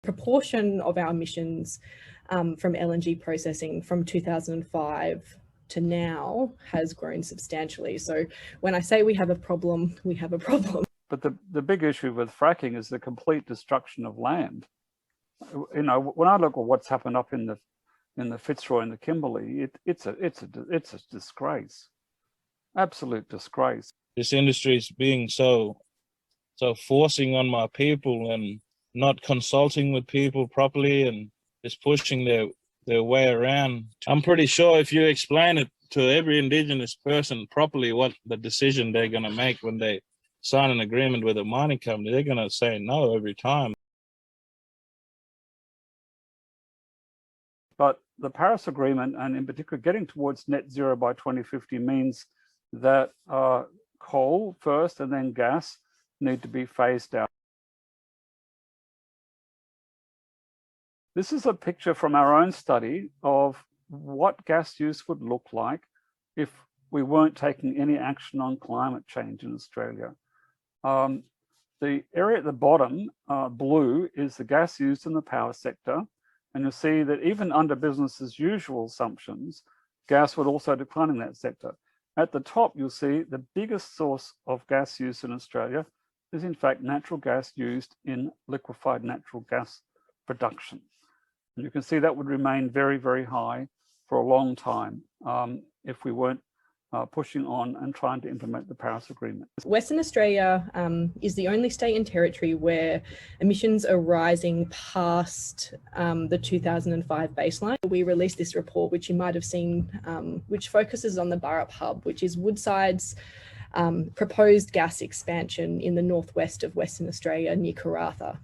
Proportion of our emissions from LNG processing from 2005 to now has grown substantially. So when I say we have a problem, we have a problem. But the big issue with fracking is the complete destruction of land. You know, when I look at what's happened up in the Fitzroy and the Kimberley, it's a disgrace, absolute disgrace. This industry is being so forcing on my people and not consulting with people properly and just pushing their way around. I'm pretty sure if you explain it to every Indigenous person properly what the decision they're going to make when they sign an agreement with a mining company, they're going to say no every time. But the Paris Agreement, and in particular getting towards net zero by 2050, means that coal first and then gas need to be phased out. This is a picture from our own study of what gas use would look like if we weren't taking any action on climate change in Australia. The area at the bottom, blue, is the gas used in the power sector. And you'll see that even under business as usual assumptions, gas would also decline in that sector. At the top, you'll see the biggest source of gas use in Australia is in fact natural gas used in liquefied natural gas production. And you can see that would remain very, very high for a long time if we weren't pushing on and trying to implement the Paris Agreement. Western Australia is the only state and territory where emissions are rising past the 2005 baseline. We released this report, which you might have seen, which focuses on the Burrup Hub, which is Woodside's proposed gas expansion in the northwest of Western Australia near Karratha.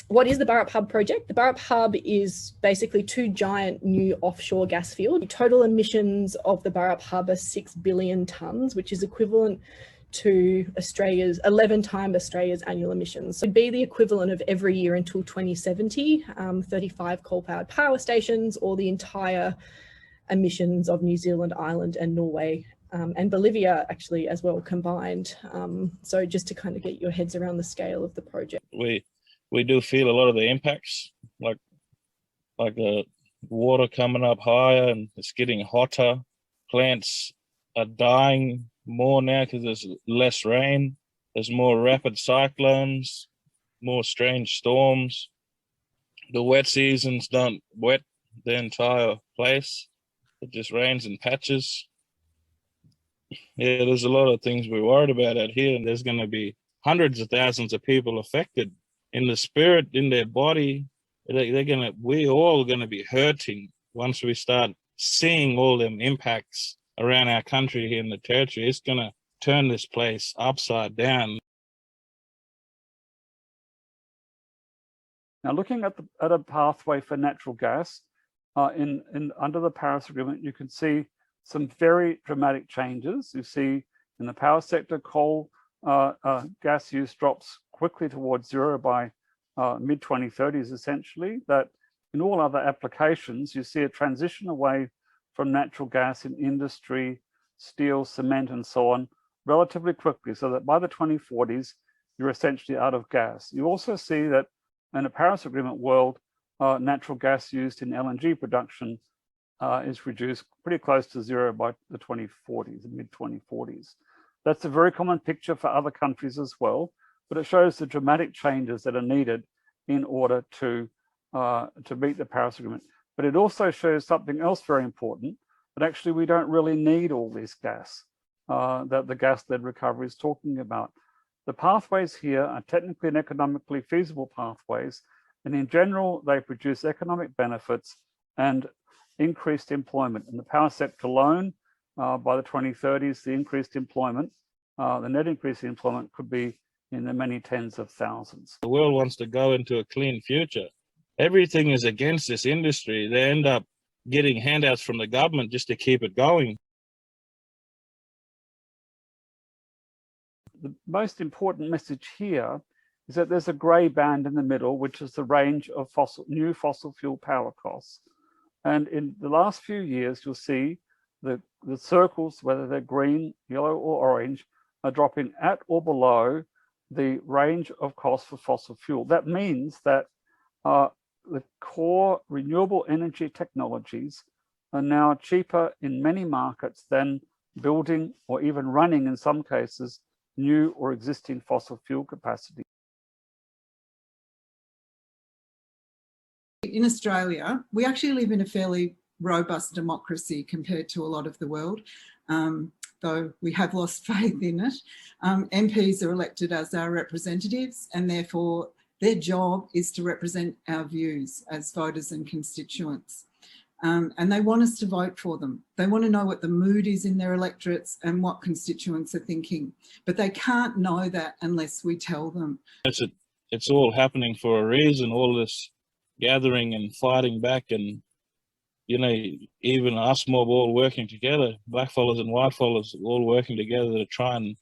What is the Burrup Hub project? The Burrup Hub is basically two giant new offshore gas fields. The total emissions of the Burrup Hub are 6 billion tonnes, which is equivalent to 11 times Australia's annual emissions. So it'd be the equivalent of every year until 2070, 35 coal-powered power stations, or the entire emissions of New Zealand, Ireland and Norway and Bolivia actually as well combined. So just to kind of get your heads around the scale of the project. We do feel a lot of the impacts, like the water coming up higher and it's getting hotter. Plants are dying more now because there's less rain. There's more rapid cyclones, more strange storms. The wet seasons don't wet the entire place. It just rains in patches. Yeah, there's a lot of things we're worried about out here, and there's going to be hundreds of thousands of people affected. In the spirit, in their body, we're all gonna be hurting once we start seeing all them impacts around our country here in the territory. It's gonna turn this place upside down. Now, looking at a pathway for natural gas, under the Paris Agreement, you can see some very dramatic changes. You see in the power sector, coal gas use drops quickly towards zero by mid-2030s, essentially. That in all other applications, you see a transition away from natural gas in industry, steel, cement, and so on, relatively quickly, so that by the 2040s, you're essentially out of gas. You also see that in a Paris Agreement world, natural gas used in LNG production is reduced pretty close to zero by the 2040s, the mid-2040s. That's a very common picture for other countries as well, but it shows the dramatic changes that are needed in order to meet the Paris Agreement. But it also shows something else very important, that actually we don't really need all this gas that the gas-led recovery is talking about. The pathways here are technically and economically feasible pathways, and in general, they produce economic benefits and increased employment. In the power sector alone, by the 2030s, the increased employment, the net increase in employment could be in the many tens of thousands. The world wants to go into a clean future. Everything is against this industry. They end up getting handouts from the government just to keep it going. The most important message here is that there's a grey band in the middle, which is the range of new fossil fuel power costs. And in the last few years, you'll see the circles, whether they're green, yellow, or orange, are dropping at or below the range of costs for fossil fuel. That means that the core renewable energy technologies are now cheaper in many markets than building or even running, in some cases, new or existing fossil fuel capacity. In Australia, we actually live in a fairly robust democracy compared to a lot of the world, though we have lost faith in it. MPs are elected as our representatives, and therefore their job is to represent our views as voters and constituents. And they want us to vote for them. They want to know what the mood is in their electorates and what constituents are thinking. But they can't know that unless we tell them. It's all happening for a reason, all this gathering and fighting back, and you know, even us mob all working together, blackfellas and whitefellas all working together to try and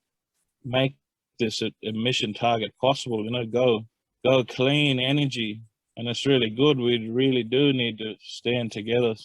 make this emission target possible, you know, go clean energy. And it's really good. We really do need to stand together.